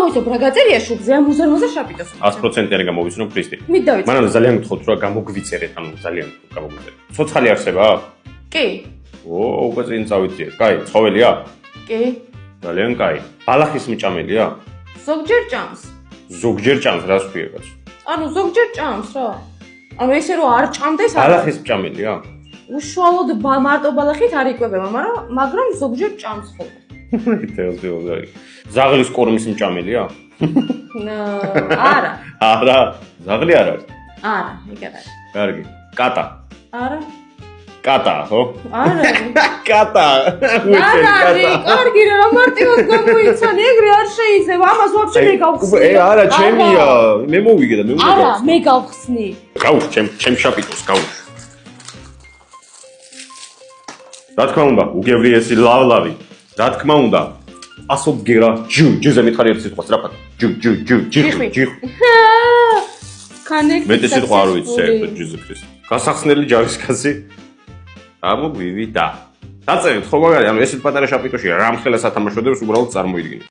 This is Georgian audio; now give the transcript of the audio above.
გამოვიცნობ რა გაწერია შუბზე ამ უზარმაზარ შაპიტოს. 100%-იანი გამოვიცნობ ქრისტე. მიდავით. მანამდე ძალიან გთხოვთ რა გამოგვიწერეთ, ანუ ძალიან გამოგვიწერეთ. ცოცხალი არსება? კი. უკვე წინ წავიძიეთ. კაი, ცხოველია? კი. ძალიან კაი. ბალახის მჭამელია? ზოგჯერ ჭამს. ზოგჯერ ჭამს, რას ქვია კაცო? ანუ ზოგჯერ ჭამს რა. ანუ ესე რომ არ ჭამდეს ბალახის მჭამელია? უშუალოდ მარტო ბალახით არ იკვებება, მაგრამ ზოგჯერ ჭამს ხოლმე. ზაღლის კორმის მჭამელია? არა. არა, ზაღლი არ არის. არა, ეგ არ არის. კარგი. კატა. არა. კატა, ხო? არა. კატა. არა, კარგი რა მარტივად გამოიცანი, ეგრე არ შეიძლება. ამას ვაფშე მე გავხსნი. არა, ჩემია. მე მოვიგე და მე უნდა არა, მე გავხსნი. გავუშვ, ჩემ შაპიტოს გავუშვ. რა თქმა უნდა, უგევრიესი ლავლავი. რა თქმა უნდა, ასობგერა ჯუზე მითხარი ერთ სიტყვას რა ფათ? ჯიხვი. კანექტი. მე სიტყვა არ ვიცი საერთოდ ჯუზე ქრისტე. გასახსნელი ჯავისკაცი. გამოგვივიდა. დაწერეთ ხო მაგარი, ანუ ესეთ პატარა შაპიტოში რამხელა სათამაშოდებს უბრალოდ წარმოიდგინეთ.